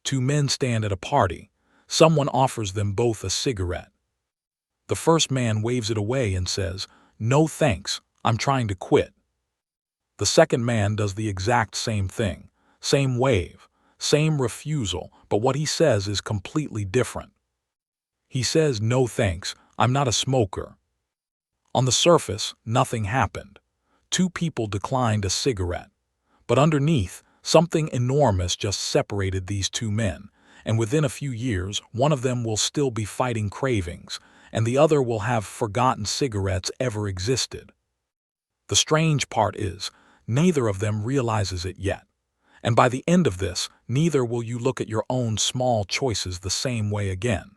Two men stand at a party. Someone offers them both a cigarette. The first man waves it away and says, "No thanks, I'm trying to quit." The second man does the exact same thing, same wave, same refusal, but what he says is completely different. He says, "No thanks, I'm not a smoker." On the surface, nothing happened. Two people declined a cigarette. But underneath, something enormous just separated these two men, and within a few years, one of them will still be fighting cravings, and the other will have forgotten cigarettes ever existed. The strange part is, neither of them realizes it yet. And by the end of this, neither will you look at your own small choices the same way again.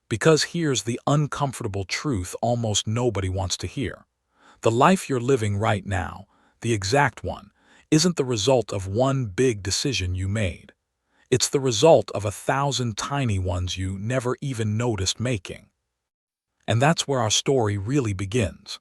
Because here's the uncomfortable truth almost nobody wants to hear. The life you're living right now, the exact one, isn't the result of one big decision you made. It's the result of 1,000 tiny ones you never even noticed making. And that's where our story really begins.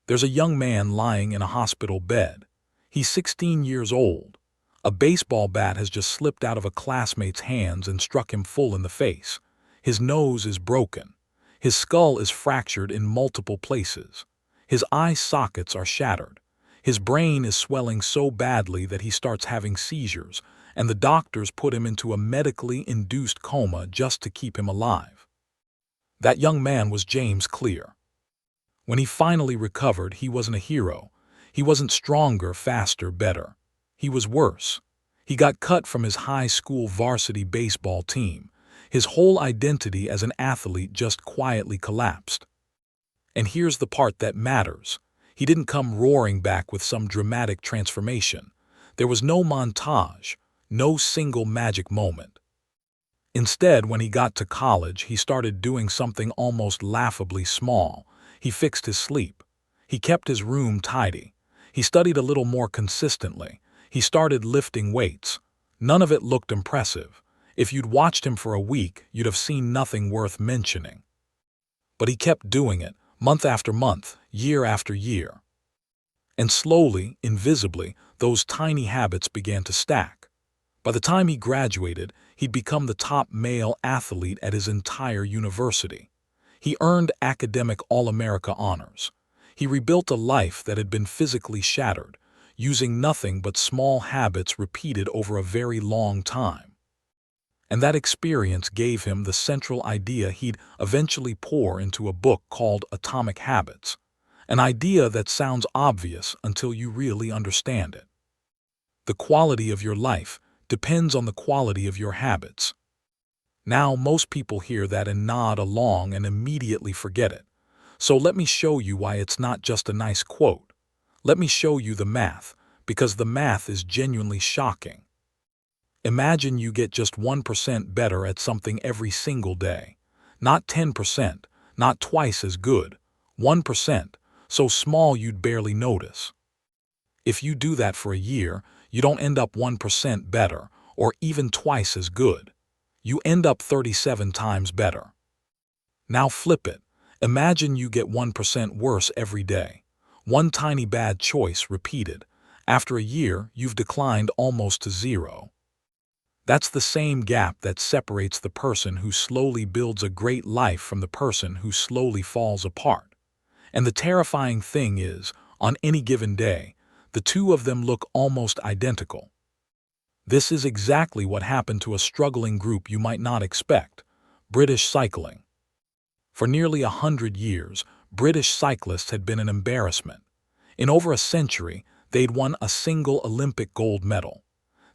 There's a young man lying in a hospital bed. He's 16 years old. A baseball bat has just slipped out of a classmate's hands and struck him full in the face. His nose is broken. His skull is fractured in multiple places. His eye sockets are shattered. His brain is swelling so badly that he starts having seizures, and the doctors put him into a medically induced coma just to keep him alive. That young man was James Clear. When he finally recovered, he wasn't a hero. He wasn't stronger, faster, better. He was worse. He got cut from his high school varsity baseball team. His whole identity as an athlete just quietly collapsed. And here's the part that matters. He didn't come roaring back with some dramatic transformation. There was no montage, no single magic moment. Instead, when he got to college, he started doing something almost laughably small. He fixed his sleep. He kept his room tidy. He studied a little more consistently. He started lifting weights. None of it looked impressive. If you'd watched him for a week, you'd have seen nothing worth mentioning. But he kept doing it, month after month, year after year. And slowly, invisibly, those tiny habits began to stack. By the time he graduated, he'd become the top male athlete at his entire university. He earned academic All-America honors. He rebuilt a life that had been physically shattered, using nothing but small habits repeated over a very long time. And that experience gave him the central idea he'd eventually pour into a book called Atomic Habits, an idea that sounds obvious until you really understand it. The quality of your life depends on the quality of your habits. Now, most people hear that and nod along and immediately forget it. So let me show you why it's not just a nice quote. Let me show you the math, because the math is genuinely shocking. Imagine you get just 1% better at something every single day. Not 10%, not twice as good. 1%, so small you'd barely notice. If you do that for a year, you don't end up 1% better, or even twice as good. You end up 37 times better. Now flip it. Imagine you get 1% worse every day. One tiny bad choice repeated. After a year, you've declined almost to zero. That's the same gap that separates the person who slowly builds a great life from the person who slowly falls apart. And the terrifying thing is, on any given day, the two of them look almost identical. This is exactly what happened to a struggling group you might not expect: British cycling. For nearly 100 years, British cyclists had been an embarrassment. In over a century, they'd won a single Olympic gold medal.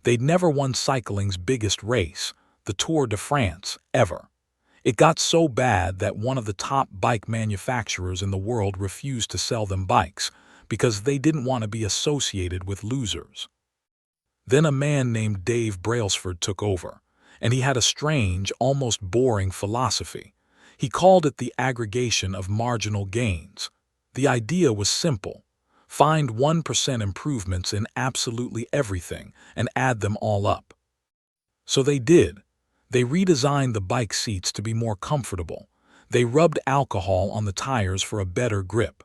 They'd never won cycling's biggest race, the Tour de France, ever. It got so bad that one of the top bike manufacturers in the world refused to sell them bikes because they didn't want to be associated with losers. Then a man named Dave Brailsford took over, and he had a strange, almost boring philosophy. He called it the aggregation of marginal gains. The idea was simple. Find 1% improvements in absolutely everything and add them all up. So they did. They redesigned the bike seats to be more comfortable. They rubbed alcohol on the tires for a better grip.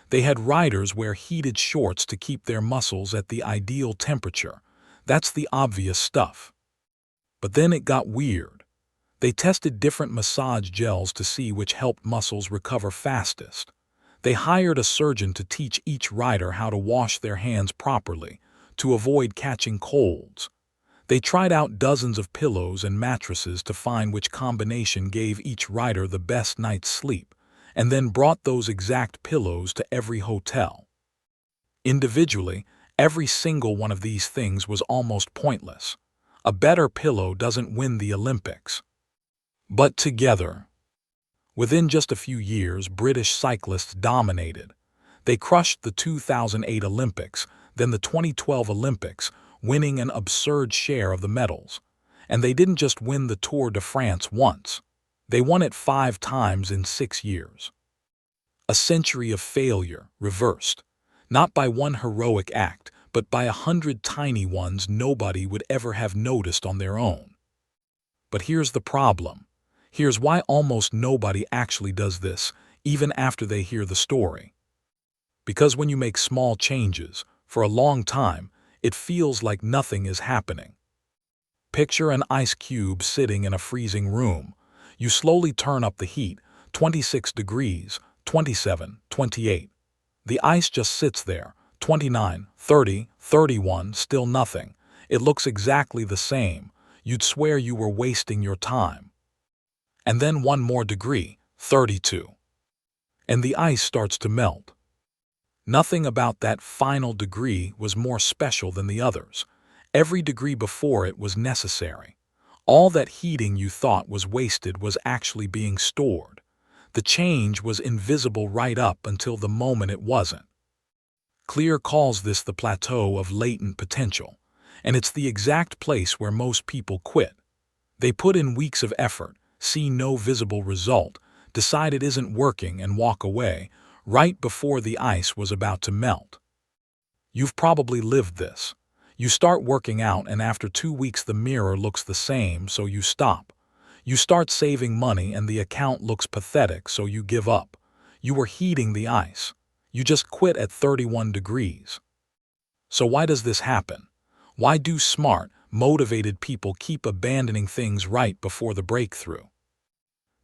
They had riders wear heated shorts to keep their muscles at the ideal temperature. That's the obvious stuff. But then it got weird. They tested different massage gels to see which helped muscles recover fastest. They hired a surgeon to teach each rider how to wash their hands properly to avoid catching colds. They tried out dozens of pillows and mattresses to find which combination gave each rider the best night's sleep, and then brought those exact pillows to every hotel. Individually, every single one of these things was almost pointless. A better pillow doesn't win the Olympics. But together, within just a few years, British cyclists dominated. They crushed the 2008 Olympics, then the 2012 Olympics, winning an absurd share of the medals. And they didn't just win the Tour de France once. They won it 5 times in 6 years. A century of failure reversed, not by one heroic act, but by 100 tiny ones nobody would ever have noticed on their own. But here's the problem. Here's why almost nobody actually does this, even after they hear the story. Because when you make small changes, for a long time, it feels like nothing is happening. Picture an ice cube sitting in a freezing room. You slowly turn up the heat, 26 degrees, 27, 28. The ice just sits there, 29, 30, 31, still nothing. It looks exactly the same. You'd swear you were wasting your time. And then one more degree, 32. And the ice starts to melt. Nothing about that final degree was more special than the others. Every degree before it was necessary. All that heating you thought was wasted was actually being stored. The change was invisible right up until the moment it wasn't. Clear calls this the plateau of latent potential, and it's the exact place where most people quit. They put in weeks of effort, see no visible result, decide it isn't working and walk away, right before the ice was about to melt. You've probably lived this. You start working out and after 2 weeks the mirror looks the same, so you stop. You start saving money and the account looks pathetic, so you give up. You were heating the ice. You just quit at 31 degrees. So why does this happen? Why do smart, motivated people keep abandoning things right before the breakthrough?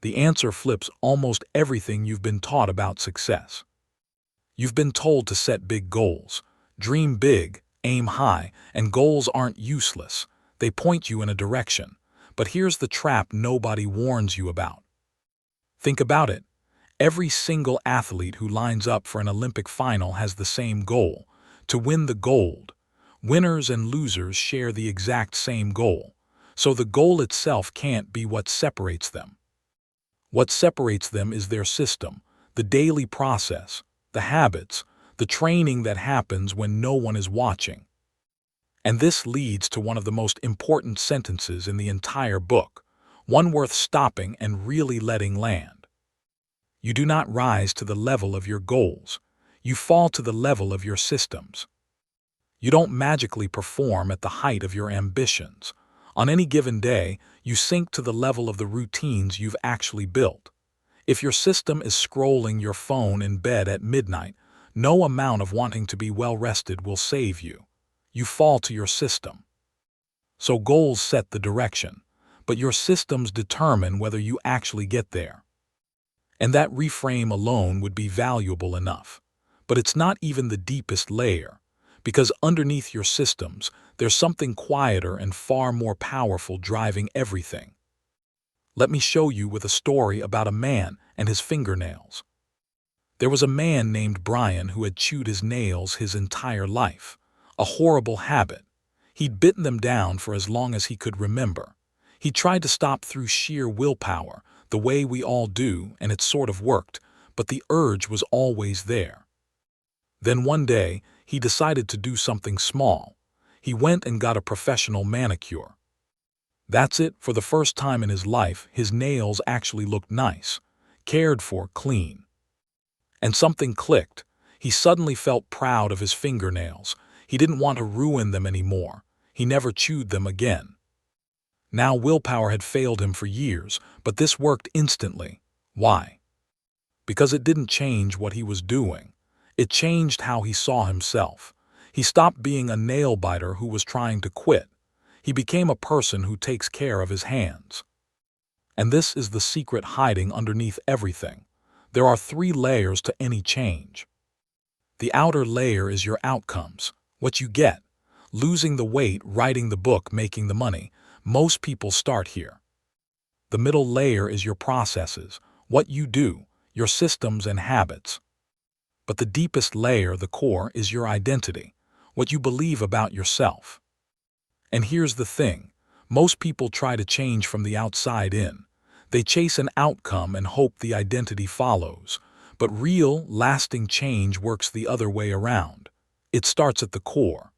The answer flips almost everything you've been taught about success. You've been told to set big goals, dream big, aim high, and goals aren't useless. They point you in a direction. But here's the trap nobody warns you about. Think about it. Every single athlete who lines up for an Olympic final has the same goal, to win the gold. Winners and losers share the exact same goal, so the goal itself can't be what separates them. What separates them is their system, the daily process, the habits, the training that happens when no one is watching. And this leads to one of the most important sentences in the entire book, one worth stopping and really letting land. You do not rise to the level of your goals. You fall to the level of your systems. You don't magically perform at the height of your ambitions. On any given day, you sink to the level of the routines you've actually built. If your system is scrolling your phone in bed at midnight, no amount of wanting to be well-rested will save you. You fall to your system. So goals set the direction, but your systems determine whether you actually get there. And that reframe alone would be valuable enough. But it's not even the deepest layer, because underneath your systems, there's something quieter and far more powerful driving everything. Let me show you with a story about a man and his fingernails. There was a man named Brian who had chewed his nails his entire life. A horrible habit. He'd bitten them down for as long as he could remember. He tried to stop through sheer willpower, the way we all do, and it sort of worked, but the urge was always there. Then one day, he decided to do something small. He went and got a professional manicure. That's it. For the first time in his life, his nails actually looked nice, cared for, clean. And something clicked. He suddenly felt proud of his fingernails. He didn't want to ruin them anymore. He never chewed them again. Now willpower had failed him for years, but this worked instantly. Why? Because it didn't change what he was doing. It changed how he saw himself. He stopped being a nail-biter who was trying to quit. He became a person who takes care of his hands. And this is the secret hiding underneath everything. There are 3 layers to any change. The outer layer is your outcomes, what you get. Losing the weight, writing the book, making the money. Most people start here. The middle layer is your processes, what you do, your systems and habits. But the deepest layer, the core, is your identity, what you believe about yourself. And here's the thing, most people try to change from the outside in. They chase an outcome and hope the identity follows. But real, lasting change works the other way around. It starts at the core.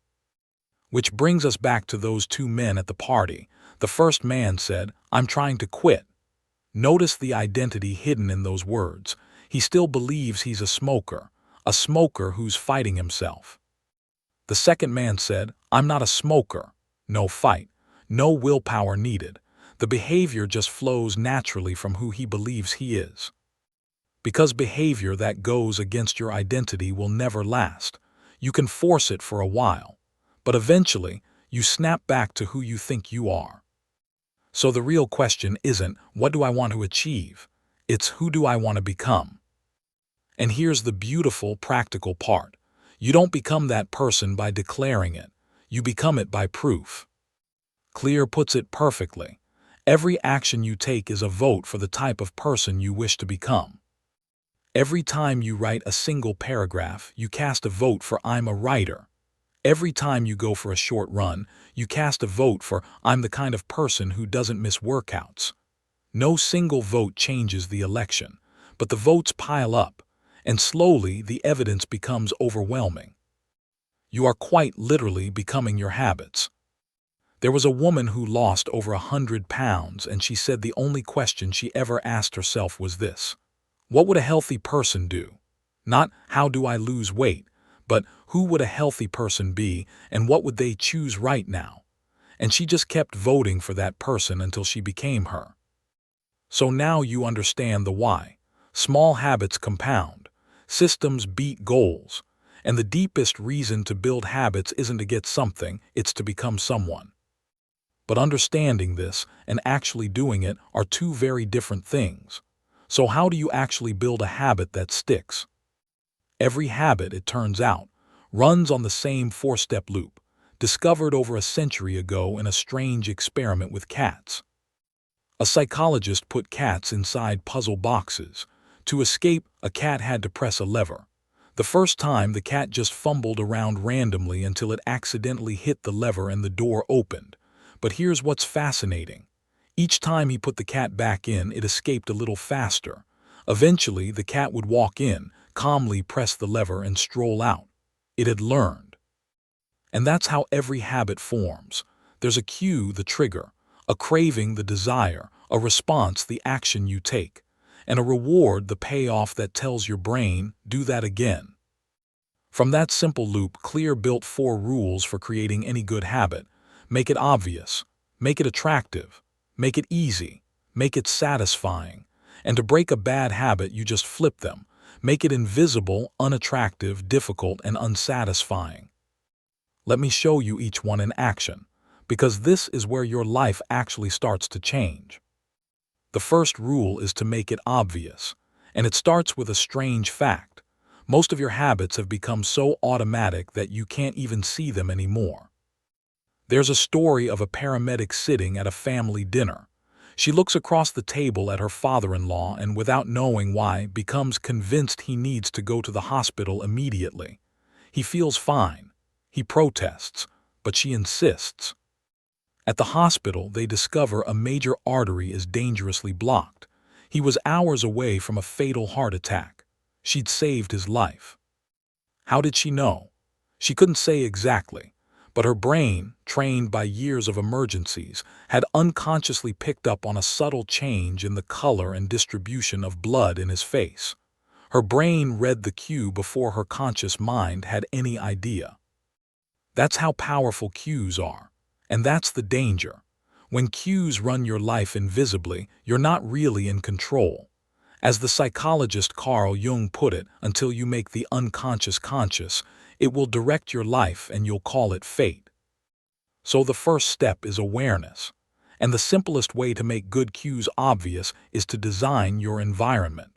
Which brings us back to those 2 men at the party. The first man said, "I'm trying to quit." Notice the identity hidden in those words. He still believes he's a smoker who's fighting himself. The second man said, "I'm not a smoker." No fight, no willpower needed. The behavior just flows naturally from who he believes he is. Because behavior that goes against your identity will never last. You can force it for a while, but eventually you snap back to who you think you are. So the real question isn't, what do I want to achieve? It's, who do I want to become? And here's the beautiful, practical part. You don't become that person by declaring it. You become it by proof. Clear puts it perfectly. Every action you take is a vote for the type of person you wish to become. Every time you write a single paragraph, you cast a vote for "I'm a writer." Every time you go for a short run, you cast a vote for "I'm the kind of person who doesn't miss workouts." No single vote changes the election, but the votes pile up, and slowly the evidence becomes overwhelming. You are quite literally becoming your habits. There was a woman who lost over 100 pounds, and she said the only question she ever asked herself was this: what would a healthy person do? Not, how do I lose weight, but who would a healthy person be, and what would they choose right now? And she just kept voting for that person until she became her. So now you understand the why. Small habits compound. Systems beat goals. And the deepest reason to build habits isn't to get something, it's to become someone. But understanding this and actually doing it are 2 very different things. So how do you actually build a habit that sticks? Every habit, it turns out, runs on the same 4-step loop, discovered over a century ago in a strange experiment with cats. A psychologist put cats inside puzzle boxes. To escape, a cat had to press a lever. The first time, the cat just fumbled around randomly until it accidentally hit the lever and the door opened. But here's what's fascinating. Each time he put the cat back in, it escaped a little faster. Eventually, the cat would walk in, calmly press the lever, and stroll out. It had learned. And that's how every habit forms. There's a cue, the trigger, a craving, the desire, a response, the action you take, and a reward, the payoff that tells your brain, do that again. From that simple loop, Clear built 4 rules for creating any good habit. Make it obvious, make it attractive, make it easy, make it satisfying. And to break a bad habit, you just flip them. Make it invisible, unattractive, difficult, and unsatisfying. Let me show you each one in action, because this is where your life actually starts to change. The first rule is to make it obvious, and it starts with a strange fact. Most of your habits have become so automatic that you can't even see them anymore. There's a story of a paramedic sitting at a family dinner. She looks across the table at her father-in-law and, without knowing why, becomes convinced he needs to go to the hospital immediately. He feels fine. He protests, but she insists. At the hospital, they discover a major artery is dangerously blocked. He was hours away from a fatal heart attack. She'd saved his life. How did she know? She couldn't say exactly, but her brain, trained by years of emergencies, had unconsciously picked up on a subtle change in the color and distribution of blood in his face. Her brain read the cue before her conscious mind had any idea. That's how powerful cues are. And that's the danger. When cues run your life invisibly, you're not really in control. As the psychologist Carl Jung put it, until you make the unconscious conscious, it will direct your life and you'll call it fate. So the first step is awareness. And the simplest way to make good cues obvious is to design your environment.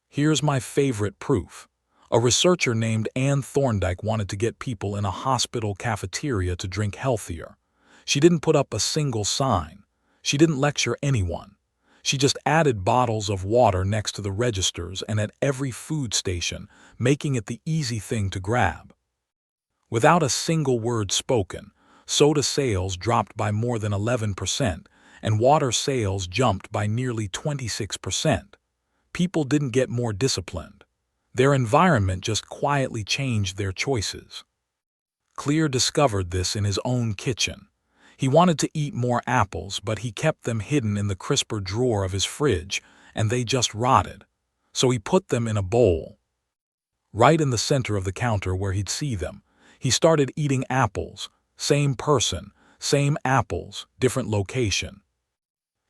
Here's my favorite proof. A researcher named Anne Thorndike wanted to get people in a hospital cafeteria to drink healthier. She didn't put up a single sign. She didn't lecture anyone. She just added bottles of water next to the registers and at every food station, making it the easy thing to grab. Without a single word spoken, soda sales dropped by more than 11%, and water sales jumped by nearly 26%. People didn't get more disciplined. Their environment just quietly changed their choices. Clear discovered this in his own kitchen. He wanted to eat more apples, but he kept them hidden in the crisper drawer of his fridge, and they just rotted. So he put them in a bowl. Right in the center of the counter where he'd see them, he started eating apples. Same person, same apples, different location.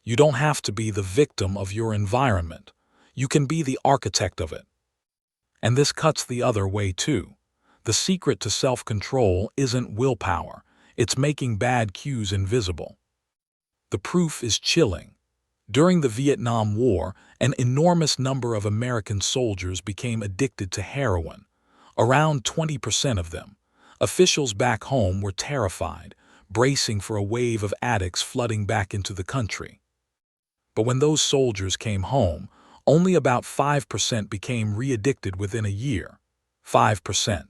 You don't have to be the victim of your environment. You can be the architect of it. And this cuts the other way too. The secret to self-control isn't willpower. It's making bad cues invisible. The proof is chilling. During the Vietnam War, an enormous number of American soldiers became addicted to heroin. Around 20% of them. Officials back home were terrified, bracing for a wave of addicts flooding back into the country. But when those soldiers came home, only about 5% became re-addicted within a year. 5%.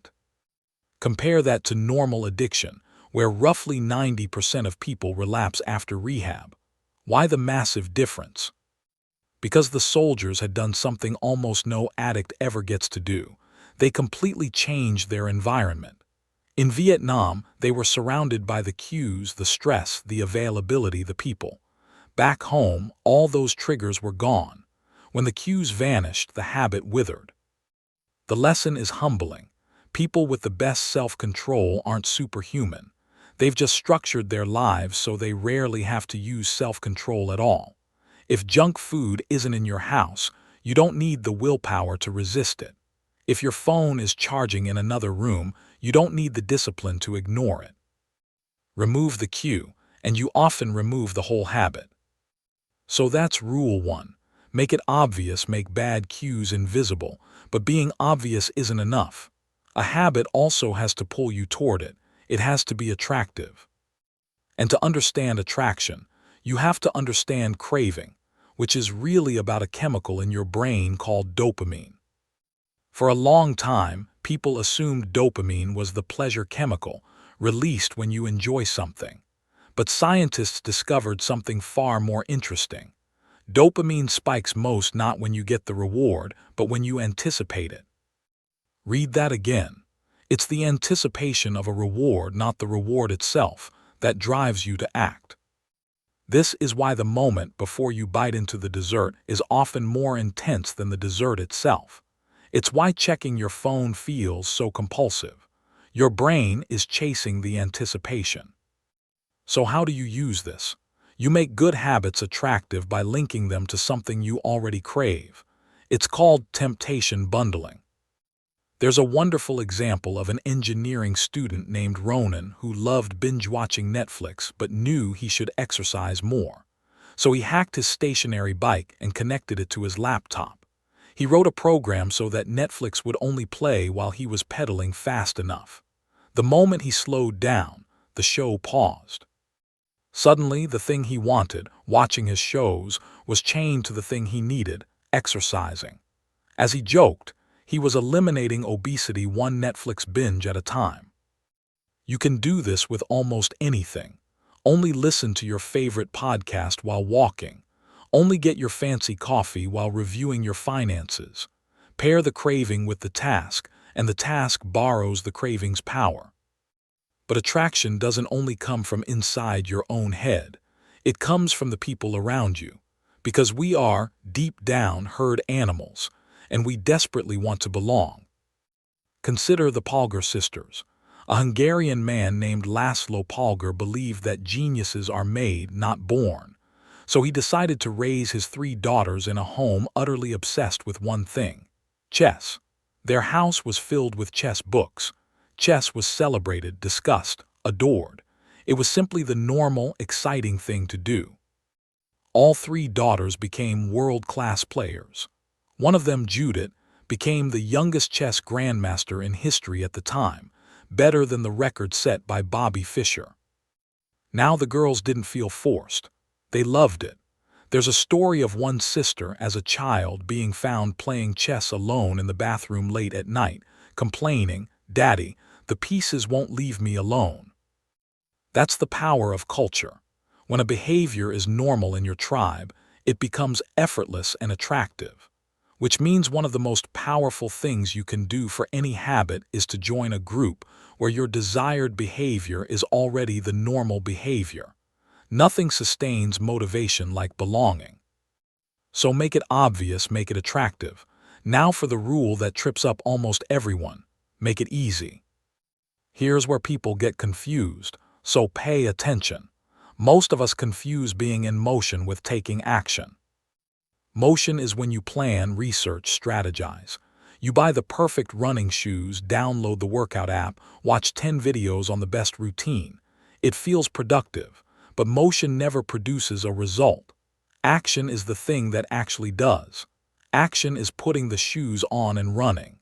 Compare that to normal addiction, where roughly 90% of people relapse after rehab. Why the massive difference? Because the soldiers had done something almost no addict ever gets to do. They completely changed their environment. In Vietnam, they were surrounded by the cues, the stress, the availability, the people. Back home, all those triggers were gone. When the cues vanished, the habit withered. The lesson is humbling. People with the best self-control aren't superhuman. They've just structured their lives so they rarely have to use self-control at all. If junk food isn't in your house, you don't need the willpower to resist it. If your phone is charging in another room, you don't need the discipline to ignore it. Remove the cue, and you often remove the whole habit. So that's rule 1. Make it obvious, make bad cues invisible, but being obvious isn't enough. A habit also has to pull you toward it. It has to be attractive. And to understand attraction, you have to understand craving, which is really about a chemical in your brain called dopamine. For a long time, people assumed dopamine was the pleasure chemical, released when you enjoy something. But scientists discovered something far more interesting. Dopamine spikes most not when you get the reward, but when you anticipate it. Read that again. It's the anticipation of a reward, not the reward itself, that drives you to act. This is why the moment before you bite into the dessert is often more intense than the dessert itself. It's why checking your phone feels so compulsive. Your brain is chasing the anticipation. So how do you use this? You make good habits attractive by linking them to something you already crave. It's called temptation bundling. There's a wonderful example of an engineering student named Ronan who loved binge-watching Netflix but knew he should exercise more. So he hacked his stationary bike and connected it to his laptop. He wrote a program so that Netflix would only play while he was pedaling fast enough. The moment he slowed down, the show paused. Suddenly, the thing he wanted, watching his shows, was chained to the thing he needed, exercising. As he joked, he was eliminating obesity one Netflix binge at a time. You can do this with almost anything. Only listen to your favorite podcast while walking. Only get your fancy coffee while reviewing your finances. Pair the craving with the task, and the task borrows the craving's power. But attraction doesn't only come from inside your own head. It comes from the people around you. Because we are, deep down, herd animals, and we desperately want to belong. Consider the Polgar sisters. A Hungarian man named Laszlo Polgar believed that geniuses are made, not born. So he decided to raise his 3 daughters in a home utterly obsessed with one thing: chess. Their house was filled with chess books. Chess was celebrated, discussed, adored. It was simply the normal, exciting thing to do. All three daughters became world-class players. One of them, Judith, became the youngest chess grandmaster in history at the time, better than the record set by Bobby Fischer. Now the girls didn't feel forced. They loved it. There's a story of one sister as a child being found playing chess alone in the bathroom late at night, complaining, "Daddy, the pieces won't leave me alone." That's the power of culture. When a behavior is normal in your tribe, it becomes effortless and attractive. Which means one of the most powerful things you can do for any habit is to join a group where your desired behavior is already the normal behavior. Nothing sustains motivation like belonging. So make it obvious, make it attractive. Now for the rule that trips up almost everyone. Make it easy. Here's where people get confused, so pay attention. Most of us confuse being in motion with taking action. Motion is when you plan, research, strategize. You buy the perfect running shoes, download the workout app, watch 10 videos on the best routine. It feels productive, but motion never produces a result. Action is the thing that actually does. Action is putting the shoes on and running.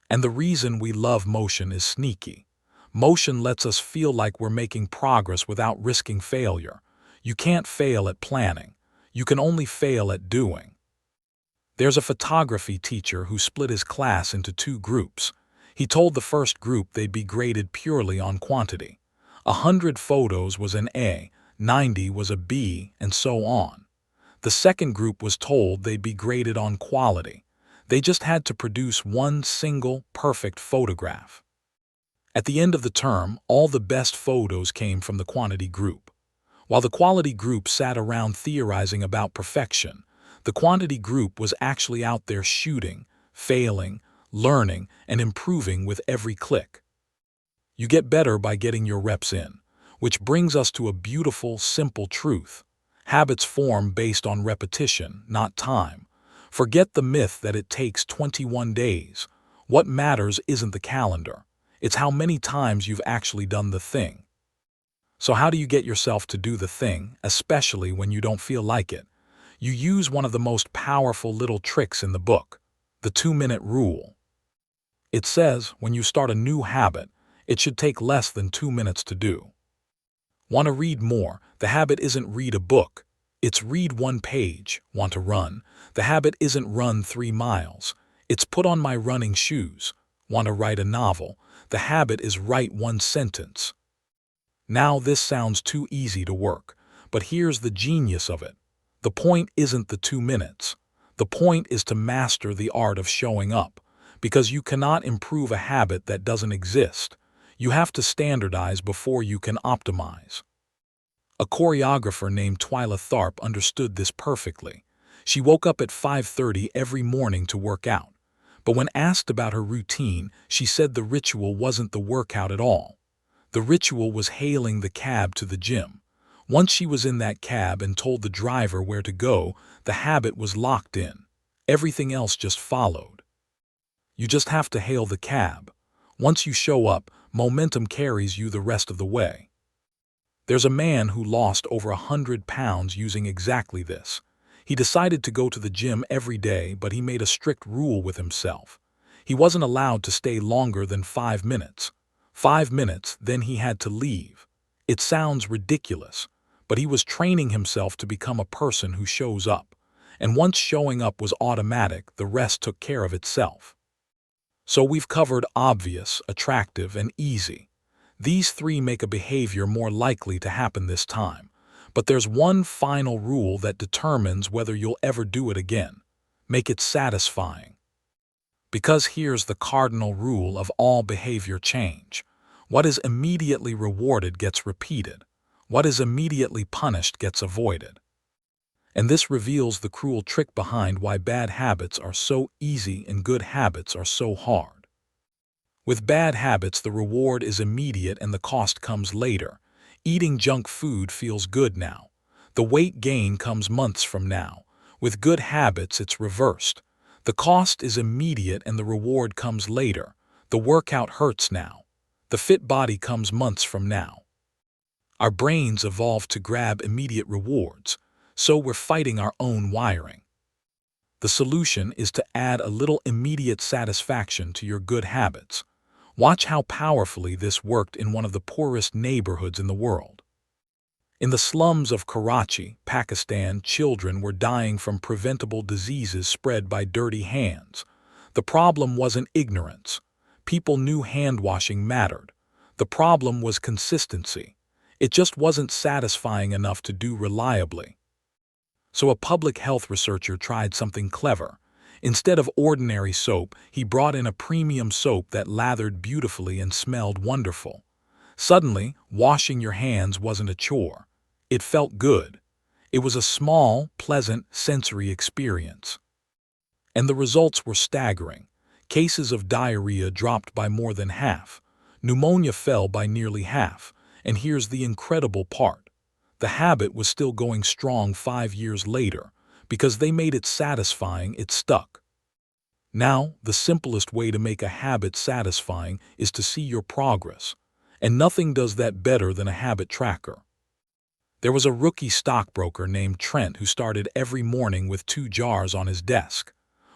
And the reason we love motion is sneaky. Motion lets us feel like we're making progress without risking failure. You can't fail at planning. You can only fail at doing. There's a photography teacher who split his class into two groups. He told the first group they'd be graded purely on quantity. 100 photos was an A, 90 was a B, and so on. The second group was told they'd be graded on quality. They just had to produce one single, perfect photograph. At the end of the term, all the best photos came from the quantity group. While the quality group sat around theorizing about perfection, the quantity group was actually out there shooting, failing, learning, and improving with every click. You get better by getting your reps in, which brings us to a beautiful, simple truth. Habits form based on repetition, not time. Forget the myth that it takes 21 days. What matters isn't the calendar. It's how many times you've actually done the thing. So how do you get yourself to do the thing, especially when you don't feel like it? You use one of the most powerful little tricks in the book, the 2-minute rule. It says when you start a new habit, it should take less than 2 minutes to do. Want to read more? The habit isn't read a book. It's read 1 page. Want to run? The habit isn't run 3 miles. It's put on my running shoes. Want to write a novel? The habit is write 1 sentence. Now this sounds too easy to work, but here's the genius of it. The point isn't the 2 minutes. The point is to master the art of showing up, because you cannot improve a habit that doesn't exist. You have to standardize before you can optimize. A choreographer named Twyla Tharp understood this perfectly. She woke up at 5:30 every morning to work out. But when asked about her routine, she said the ritual wasn't the workout at all. The ritual was hailing the cab to the gym. Once she was in that cab and told the driver where to go, the habit was locked in. Everything else just followed. You just have to hail the cab. Once you show up, momentum carries you the rest of the way. There's a man who lost over 100 pounds using exactly this. He decided to go to the gym every day, but he made a strict rule with himself. He wasn't allowed to stay longer than 5 minutes. 5 minutes, then he had to leave. It sounds ridiculous, but he was training himself to become a person who shows up. And once showing up was automatic, the rest took care of itself. So we've covered obvious, attractive, and easy. These 3 make a behavior more likely to happen this time. But there's one final rule that determines whether you'll ever do it again. Make it satisfying. Because here's the cardinal rule of all behavior change. What is immediately rewarded gets repeated. What is immediately punished gets avoided. And this reveals the cruel trick behind why bad habits are so easy and good habits are so hard. With bad habits, the reward is immediate and the cost comes later. Eating junk food feels good now. The weight gain comes months from now. With good habits, it's reversed. The cost is immediate and the reward comes later. The workout hurts now. The fit body comes months from now. Our brains evolved to grab immediate rewards, so we're fighting our own wiring. The solution is to add a little immediate satisfaction to your good habits. Watch how powerfully this worked in one of the poorest neighborhoods in the world. In the slums of Karachi, Pakistan, children were dying from preventable diseases spread by dirty hands. The problem wasn't ignorance. People knew hand washing mattered. The problem was consistency. It just wasn't satisfying enough to do reliably. So a public health researcher tried something clever. Instead of ordinary soap, he brought in a premium soap that lathered beautifully and smelled wonderful. Suddenly, washing your hands wasn't a chore. It felt good. It was a small, pleasant, sensory experience. And the results were staggering. Cases of diarrhea dropped by more than half. Pneumonia fell by nearly half. And here's the incredible part. The habit was still going strong 5 years later. Because they made it satisfying, it stuck. Now, the simplest way to make a habit satisfying is to see your progress. And nothing does that better than a habit tracker. There was a rookie stockbroker named Trent who started every morning with 2 jars on his desk.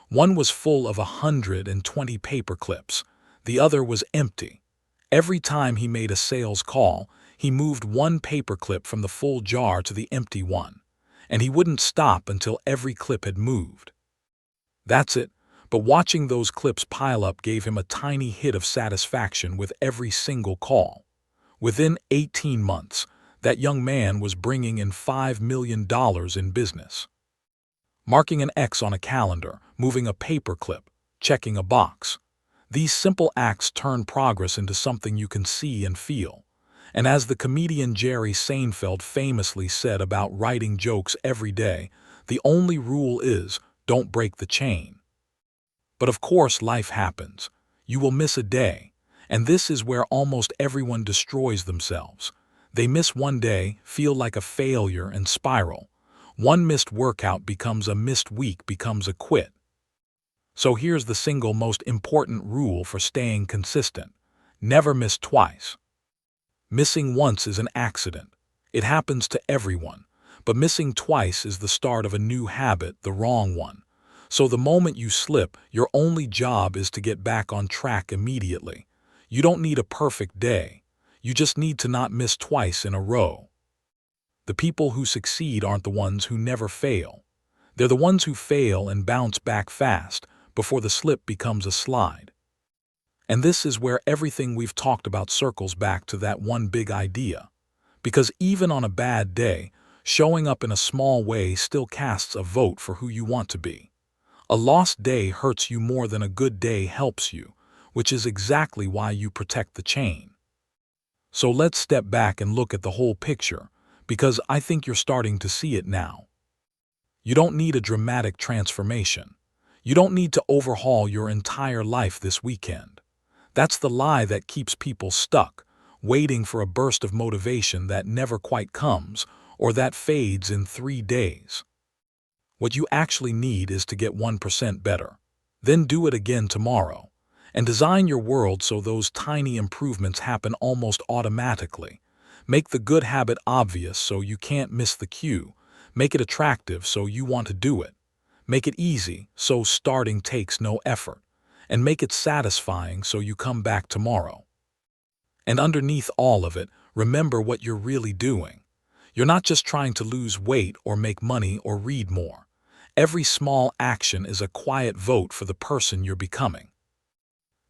One was full of 120 paper clips. The other was empty. Every time he made a sales call, he moved 1 paper clip from the full jar to the empty one. And he wouldn't stop until every clip had moved. That's it, but watching those clips pile up gave him a tiny hit of satisfaction with every single call. Within 18 months, that young man was bringing in $5 million in business. Marking an X on a calendar, moving a paper clip, checking a box. These simple acts turn progress into something you can see and feel. And as the comedian Jerry Seinfeld famously said about writing jokes every day, the only rule is, don't break the chain. But of course life happens. You will miss a day. And this is where almost everyone destroys themselves. They miss one day, feel like a failure, and spiral. One missed workout becomes a missed week, becomes a quit. So here's the single most important rule for staying consistent. Never miss twice. Missing once is an accident. It happens to everyone. But missing twice is the start of a new habit, the wrong one. So the moment you slip, your only job is to get back on track immediately. You don't need a perfect day. You just need to not miss twice in a row. The people who succeed aren't the ones who never fail. They're the ones who fail and bounce back fast before the slip becomes a slide. And this is where everything we've talked about circles back to that one big idea. Because even on a bad day, showing up in a small way still casts a vote for who you want to be. A lost day hurts you more than a good day helps you, which is exactly why you protect the chain. So let's step back and look at the whole picture, because I think you're starting to see it now. You don't need a dramatic transformation. You don't need to overhaul your entire life this weekend. That's the lie that keeps people stuck, waiting for a burst of motivation that never quite comes, or that fades in 3 days. What you actually need is to get 1% better. Then do it again tomorrow. And design your world so those tiny improvements happen almost automatically. Make the good habit obvious so you can't miss the cue. Make it attractive so you want to do it. Make it easy so starting takes no effort. And make it satisfying so you come back tomorrow. And underneath all of it, remember what you're really doing. You're not just trying to lose weight or make money or read more. Every small action is a quiet vote for the person you're becoming.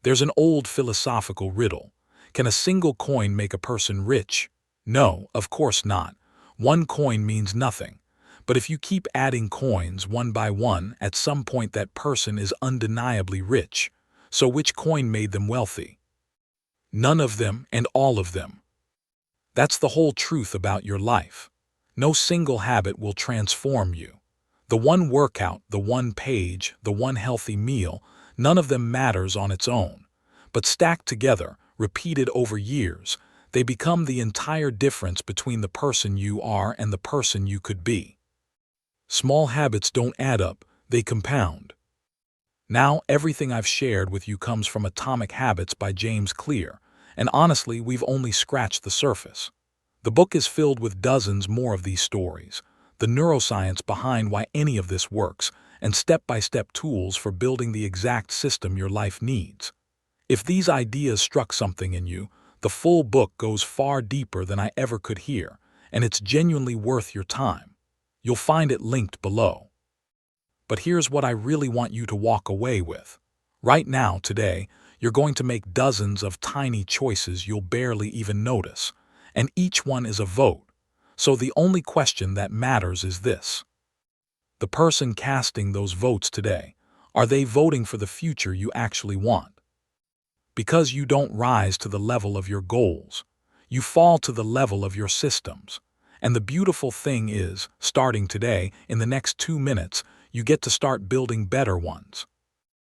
There's an old philosophical riddle. Can a single coin make a person rich? No, of course not. One coin means nothing. But if you keep adding coins one by one, at some point that person is undeniably rich. So which coin made them wealthy? None of them and all of them. That's the whole truth about your life. No single habit will transform you. The one workout, the one page, the one healthy meal, none of them matters on its own. But stacked together, repeated over years, they become the entire difference between the person you are and the person you could be. Small habits don't add up, they compound. Now, everything I've shared with you comes from Atomic Habits by James Clear, and honestly, we've only scratched the surface. The book is filled with dozens more of these stories, the neuroscience behind why any of this works, and step-by-step tools for building the exact system your life needs. If these ideas struck something in you, the full book goes far deeper than I ever could hear, and it's genuinely worth your time. You'll find it linked below. But here's what I really want you to walk away with. Right now, today, you're going to make dozens of tiny choices you'll barely even notice, and each one is a vote. So the only question that matters is this. The person casting those votes today, are they voting for the future you actually want? Because you don't rise to the level of your goals, you fall to the level of your systems. And the beautiful thing is, starting today, in the next 2 minutes, you get to start building better ones.